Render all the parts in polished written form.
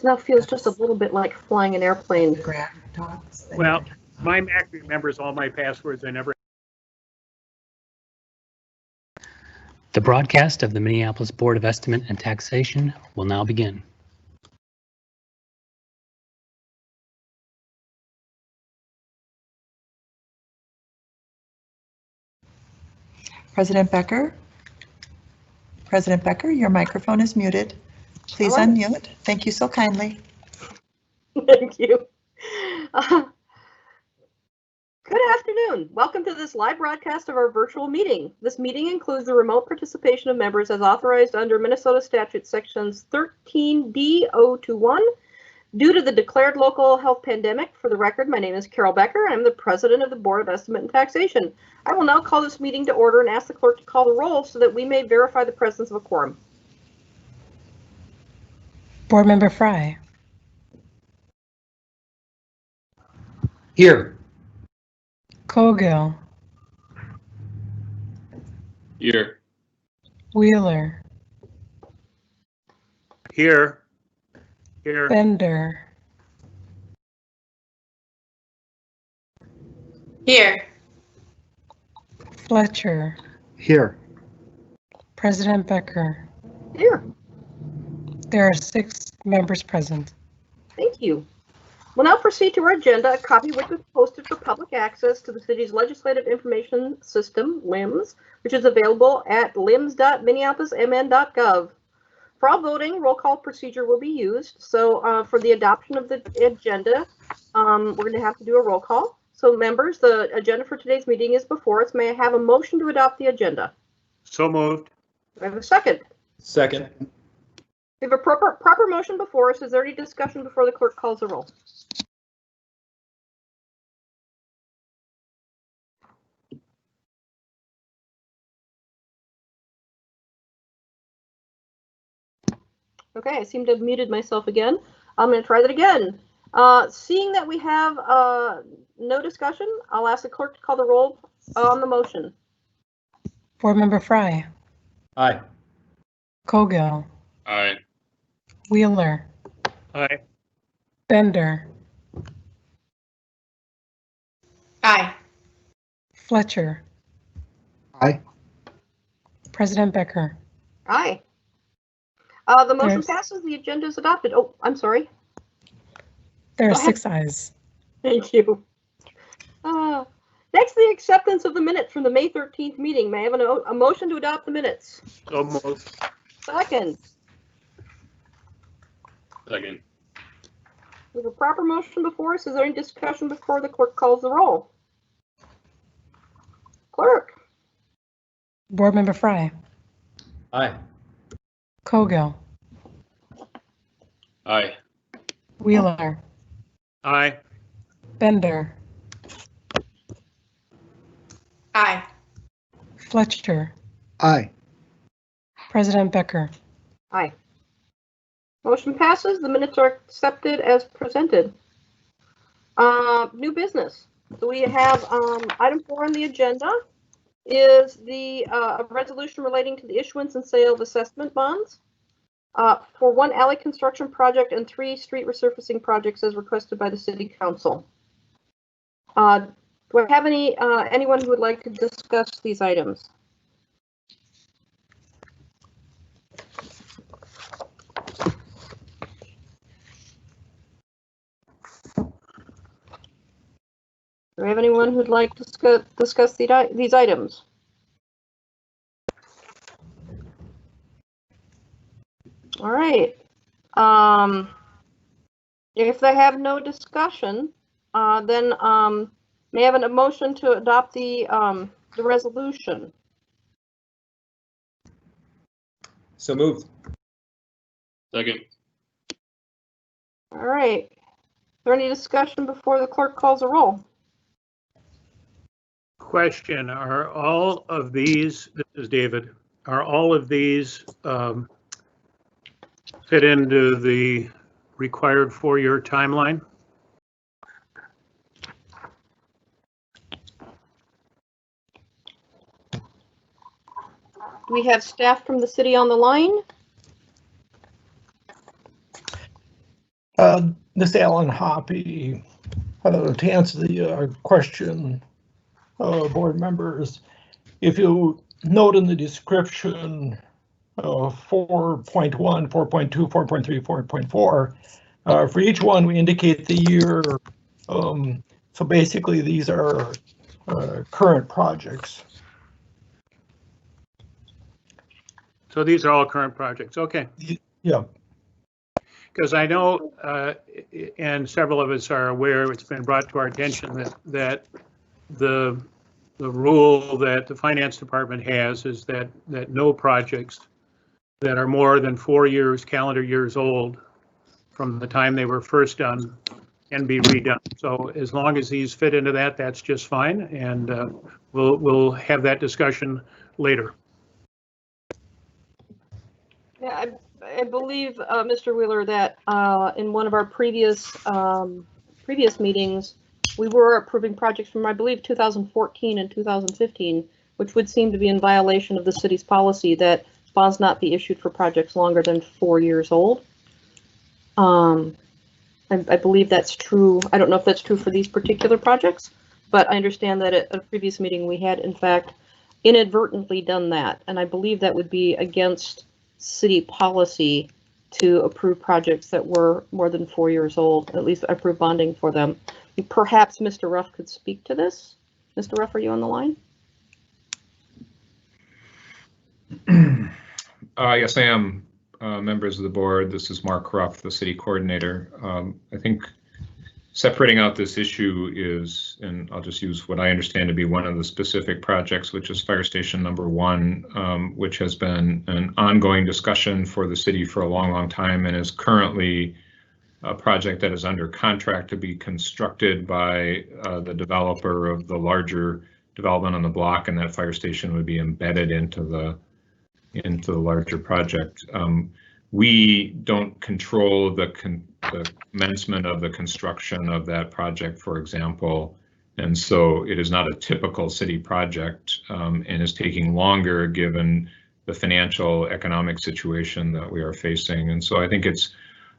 now feels just a little bit like flying an airplane. Well, my Mac remembers all my passwords. I never. The broadcast of the Minneapolis Board of Estimate and Taxation will now begin. President Becker? President Becker, your microphone is muted. Please unmute. Thank you so kindly. Thank you. Good afternoon. Welcome to this live broadcast of our virtual meeting. This meeting includes the remote participation of members as authorized under Minnesota Statute Sections 13B-021. Due to the declared local health pandemic, for the record, my name is Carol Becker. I'm the president of the Board of Estimate and Taxation. I will now call this meeting to order and ask the clerk to call the roll so that we may verify the presence of a quorum. Board Member Fry. Here. Cogill. Here. Wheeler. Here. Here. Bender. Here. Fletcher. Here. President Becker. Here. There are 6 members present. Thank you. We'll now proceed to our agenda, a copy of which was posted for public access to the city's Legislative Information System, LIMS, which is available at lims.minneapolismn.gov. For all voting, roll call procedure will be used. So for the adoption of the agenda, we're going to have to do a roll call. So members, the agenda for today's meeting is before us. May I have a motion to adopt the agenda? So moved. Do I have a second? Second. We have a proper motion before us. Is there any discussion before the clerk calls the roll? Okay, I seem to have muted myself again. I'm going to try that again. Seeing that we have no discussion, I'll ask the clerk to call the roll on the motion. Board Member Fry. Aye. Cogill. Aye. Wheeler. Aye. Bender. Aye. Fletcher. Aye. President Becker. Aye. The motion passes. The agenda is adopted. Oh, I'm sorry. There are Go ahead. 6 ayes. Thank you. Next, the acceptance of the minutes from the May 13th meeting. May I have a motion to adopt the minutes? So moved. Second. Second. We have a proper motion before us. Is there any discussion before the clerk calls the roll? Clerk. Board Member Fry. Aye. Cogill. Aye. Wheeler. Aye. Bender. Aye. Fletcher. Aye. President Becker. Aye. Motion passes. The minutes are accepted as presented. New business. So we have item 4 on the agenda is the resolution relating to the issuance and sale of assessment bonds for 1 alley construction project and 3 street resurfacing projects as requested by the City Council. Do I have anyone who would like to discuss these items? Do we have anyone who'd like to discuss these items? All right. If they have no discussion, then may I have a motion to adopt the resolution? So moved. Second. All right. Is there any discussion before the clerk calls a roll? Question, are all of these, this is David, are all of these fit into the required 4-year timeline? Do we have staff from the city on the line? This Alan Hoppy, to answer the question, board members, if you note in the description 4.1, 4.2, 4.3, 4.4, for each one we indicate the year. So basically these are current projects. So these are all current projects. Okay. Yeah. Because I know, and several of us are aware, it's been brought to our attention that the rule that the finance department has is that no projects that are more than 4 years, calendar years old from the time they were first done can be redone. So as long as these fit into that, that's just fine, and we'll have that discussion later. Yeah, I believe, Mr. Wheeler, that in one of our previous meetings, we were approving projects from, I believe, 2014 and 2015, which would seem to be in violation of the city's policy that bonds not be issued for projects longer than 4 years old. I believe that's true. I don't know if that's true for these particular projects, but I understand that at a previous meeting we had, in fact, inadvertently done that, and I believe that would be against city policy to approve projects that were more than 4 years old, at least approve bonding for them. Perhaps Mr. Ruff could speak to this. Mr. Ruff, are you on the line? Yes, I am. Members of the board, this is Mark Ruff, the city coordinator. I think separating out this issue is, and I'll just use what I understand to be one of the specific projects, which is Fire Station number 1, which has been an ongoing discussion for the city for a long, long time and is currently a project that is under contract to be constructed by the developer of the larger development on the block, and that fire station would be embedded into the larger project. We don't control the commencement of the construction of that project, for example, and so it is not a typical city project, and is taking longer given the financial economic situation that we are facing. And so I think it's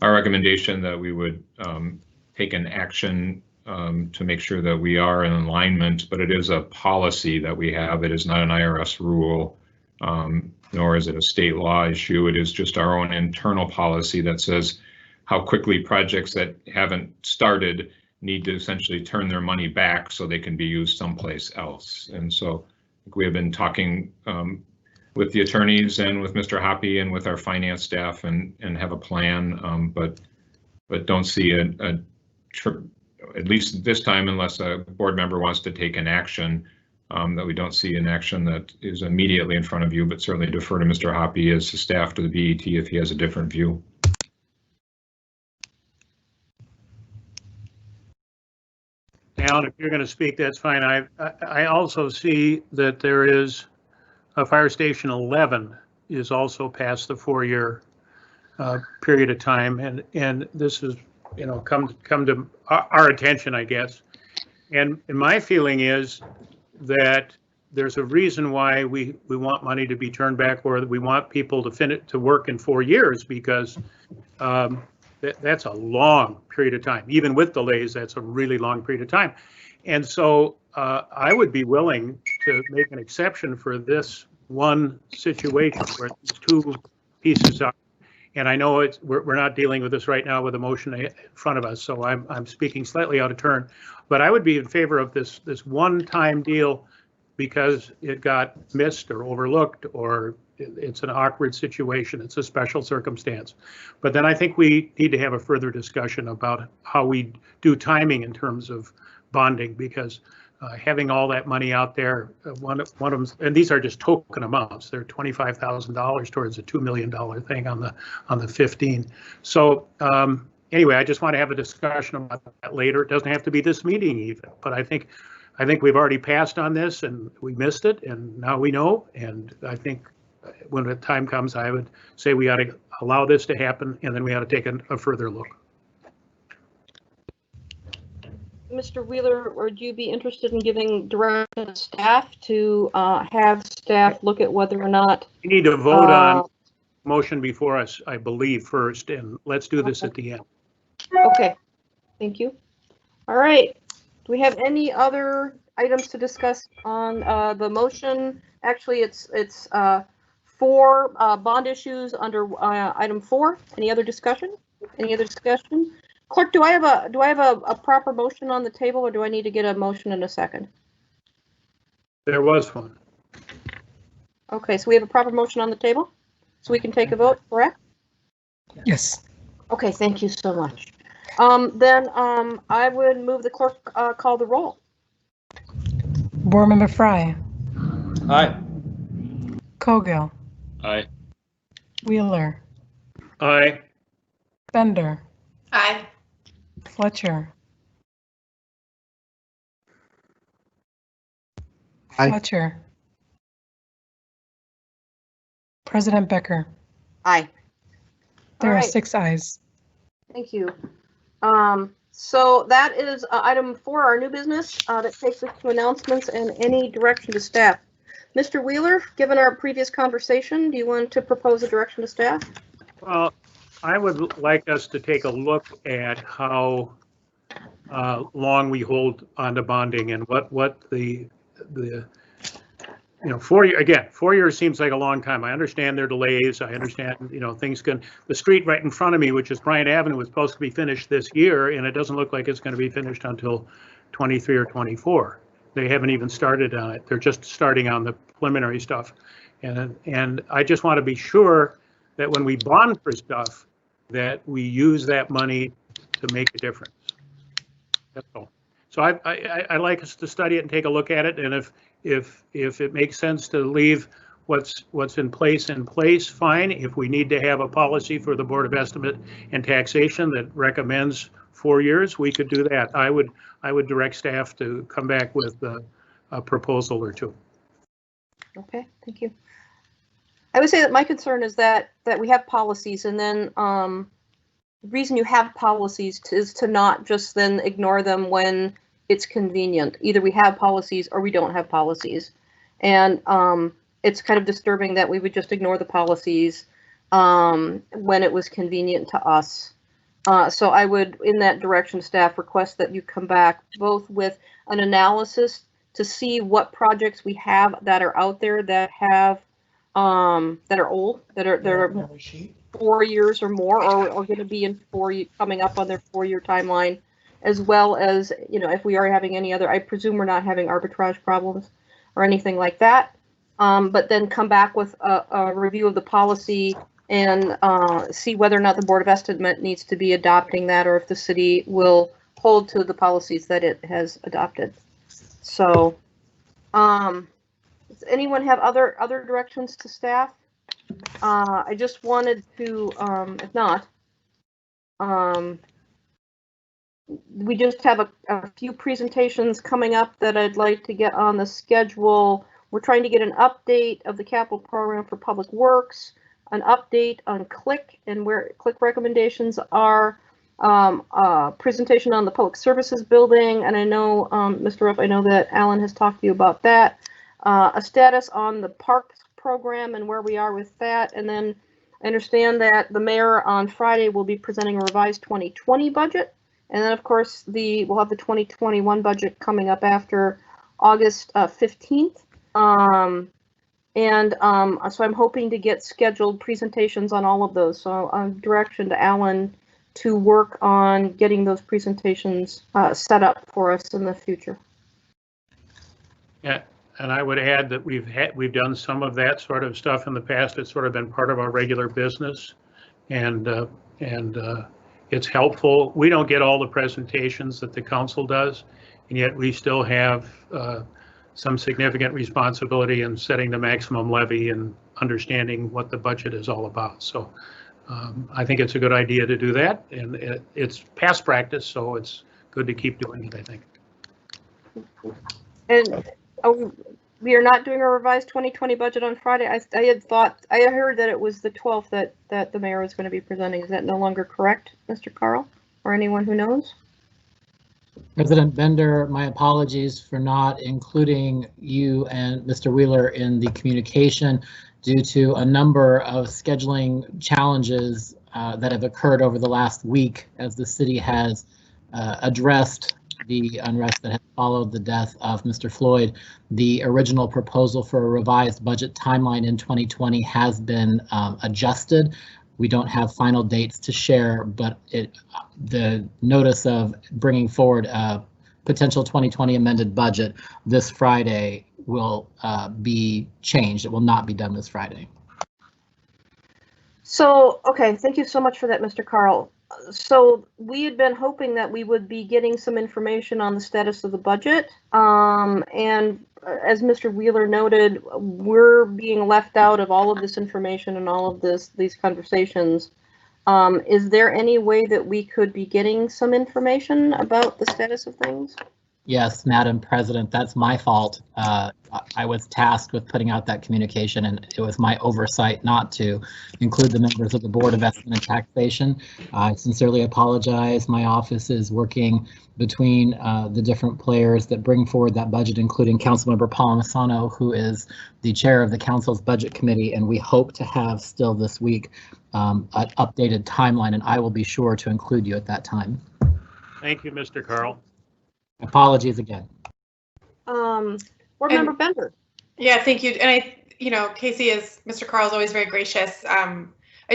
our recommendation that we would take an action to make sure that we are in alignment, but it is a policy that we have. It is not an IRS rule, nor is it a state law issue. It is just our own internal policy that says how quickly projects that haven't started need to essentially turn their money back so they can be used someplace else. And so we have been talking with the attorneys and with Mr. Hoppy and with our finance staff and have a plan, but don't see at least this time, unless a board member wants to take an action, that we don't see an action that is immediately in front of you, but certainly defer to Mr. Hoppy as the staff to the BET if he has a different view. Alan, if you're going to speak, that's fine. I also see that there is a Fire Station 11 is also past the 4-year period of time, and this is, you know, come to our attention, I guess. And my feeling is that there's a reason why we want money to be turned back, or that we want people to finish to work in 4 years, because that's a long period of time. Even with delays, that's a really long period of time. And so I would be willing to make an exception for this one situation where these two pieces are. And I know we're not dealing with this right now with a motion in front of us, so I'm speaking slightly out of turn. But I would be in favor of this one-time deal because it got missed or overlooked, or it's an awkward situation. It's a special circumstance. But then I think we need to have a further discussion about how we do timing in terms of bonding, because having all that money out there, one of them, and these are just token amounts. They're $25,000 towards a $2 million thing on the 15. So anyway, I just want to have a discussion about that later. It doesn't have to be this meeting even, but I think we've already passed on this and we missed it, and now we know. And I think when the time comes, I would say we ought to allow this to happen, and then we ought to take a further look. Mr. Wheeler, would you be interested in giving direction to staff to have staff look at whether or not We need to vote on motion before us, I believe, first, and let's do this at the end. Okay, thank you. All right, do we have any other items to discuss on the motion? Actually, it's 4 bond issues under item 4. Any other discussion? Any other discussion? Clerk, do I have a proper motion on the table, or do I need to get a motion in a second? There was one. Okay, so we have a proper motion on the table, so we can take a vote, correct? Yes. Okay, thank you so much. Then I would move the clerk call the roll. Board Member Fry, Aye. Cogill, Aye. Wheeler, Aye. Bender, Aye. Fletcher. Aye. Fletcher. President Becker. Aye. There All are right. 6 ayes. Thank you. So that is item 4, our new business, that takes us to announcements and any direction to staff. Mr. Wheeler, given our previous conversation, do you want to propose a direction to staff? Well, I would like us to take a look at how long we hold on to bonding and what the 4 year, again, 4 years seems like a long time. I understand there are delays. I understand, things the street right in front of me, which is Bryant Avenue, was supposed to be finished this year, and it doesn't look like it's going to be finished until 23 or 24. They haven't even started on it. They're just starting on the preliminary stuff. And I just want to be sure that when we bond for stuff, that we use that money to make a difference. That's all. So I like us to study it and take a look at it, and if it makes sense to leave what's in place, fine. If we need to have a policy for the Board of Estimate and Taxation that recommends 4 years, we could do that. I would direct staff to come back with a proposal or 2. Okay, thank you. I would say that my concern is that we have policies, and then the reason you have policies is to not just then ignore them when it's convenient. Either we have policies or we don't have policies. And it's kind of disturbing that we would just ignore the policies when it was convenient to us. So I would, in that direction, staff, request that you come back both with an analysis to see what projects we have that are out there that have that are old, that are 4 years or more, or going to be in coming up on their 4-year timeline, as well as, if we are having any other, I presume we're not having arbitrage problems or anything like that. But then come back with a review of the policy and see whether or not the Board of Estimate needs to be adopting that, or if the city will hold to the policies that it has adopted. So, does anyone have other directions to staff? I just wanted to, if not, we just have a few presentations coming up that I'd like to get on the schedule. We're trying to get an update of the capital program for Public Works, an update on CLIC and where CLIC recommendations are, presentation on the Public Services Building, and I know, Mr. Ruff, I know that Alan has talked to you about that, a status on the Parks program and where we are with that, and then I understand that the mayor on Friday will be presenting a revised 2020 budget. And then, of course, we'll have the 2021 budget coming up after August 15th. So I'm hoping to get scheduled presentations on all of those. So direction to Alan to work on getting those presentations set up for us in the future. Yeah, and I would add that we've done some of that sort of stuff in the past. It's sort of been part of our regular business, and it's helpful. We don't get all the presentations that the council does, and yet we still have some significant responsibility in setting the maximum levy and understanding what the budget is all about. So I think it's a good idea to do that, and it's past practice, so it's good to keep doing it, I think. And we are not doing a revised 2020 budget on Friday. I heard that it was the 12th that the mayor was going to be presenting. Is that no longer correct, Mr. Carl, or anyone who knows? President Bender, my apologies for not including you and Mr. Wheeler in the communication due to a number of scheduling challenges that have occurred over the last week as the city has addressed the unrest that has followed the death of Mr. Floyd. The original proposal for a revised budget timeline in 2020 has been adjusted. We don't have final dates to share, but the notice of bringing forward a potential 2020 amended budget this Friday will be changed. It will not be done this Friday. So, okay, thank you so much for that, Mr. Carl. So we had been hoping that we would be getting some information on the status of the budget. And as Mr. Wheeler noted, we're being left out of all of this information and all of these conversations. Is there any way that we could be getting some information about the status of things? Yes, Madam President, that's my fault. I was tasked with putting out that communication, and it was my oversight not to include the members of the Board of Estimate and Taxation. I sincerely apologize. My office is working between the different players that bring forward that budget, including Councilmember Palmisano, who is the chair of the Council's Budget Committee, and we hope to have still this week an updated timeline, and I will be sure to include you at that time. Thank you, Mr. Carl. Apologies again. Board Member Bender. Yeah, thank you. And Casey, as Mr. Carl is always very gracious. I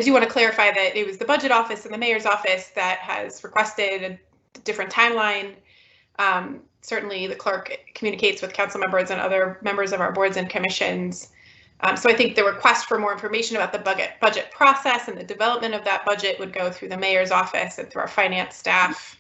do want to clarify that it was the budget office and the mayor's office that has requested a different timeline. Certainly the clerk communicates with council members and other members of our boards and commissions. So I think the request for more information about the budget process and the development of that budget would go through the mayor's office and through our finance staff.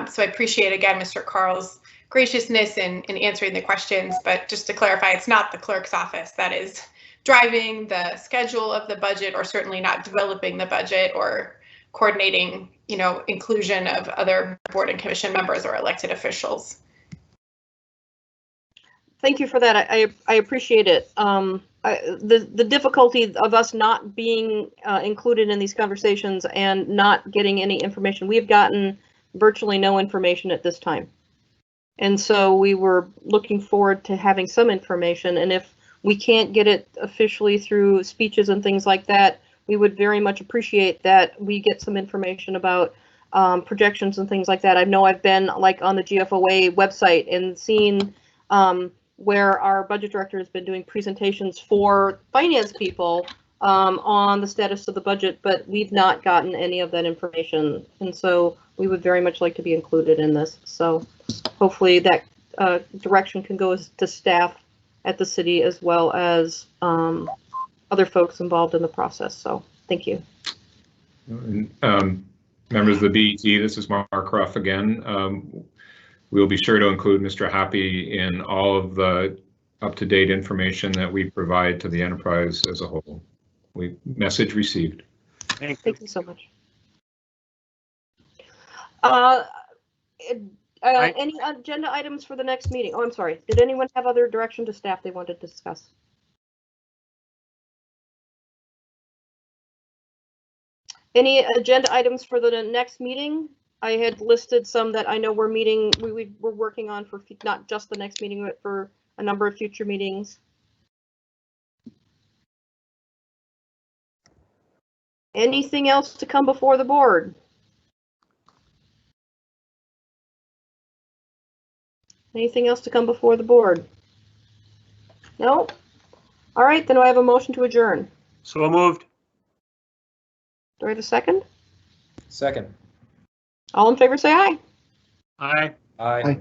So I appreciate, again, Mr. Carl's graciousness in answering the questions, but just to clarify, it's not the clerk's office that is driving the schedule of the budget, or certainly not developing the budget or coordinating, inclusion of other board and commission members or elected officials. Thank you for that. I appreciate it. The difficulty of us not being included in these conversations and not getting any information, we've gotten virtually no information at this time. And so we were looking forward to having some information. And if we can't get it officially through speeches and things like that, we would very much appreciate that we get some information about projections and things like that. I know I've been like on the GFOA website and seen where our budget director has been doing presentations for finance people on the status of the budget, but we've not gotten any of that information. And so we would very much like to be included in this. So hopefully that direction can go to staff at the city as well as other folks involved in the process. So thank you. Members of the BET, this is Mark Ruff again. We'll be sure to include Mr. Happy in all of the up-to-date information that we provide to the enterprise as a whole. Message received. Thank you so much. Any agenda items for the next meeting? Oh, I'm sorry. Did anyone have other direction to staff they wanted to discuss? Any agenda items for the next meeting? I had listed some that I know we're working on for not just the next meeting, but for a number of future meetings. Anything else to come before the board? Anything else to come before the board? No? All right, then do I have a motion to adjourn? So moved. Do I have a second? Second. All in favor say aye. Aye. Aye.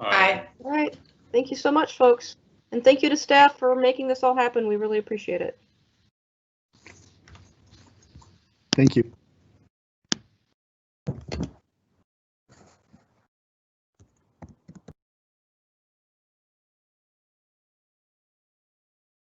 Aye. All right, thank you so much, folks. And thank you to staff for making this all happen. We really appreciate it. Thank you.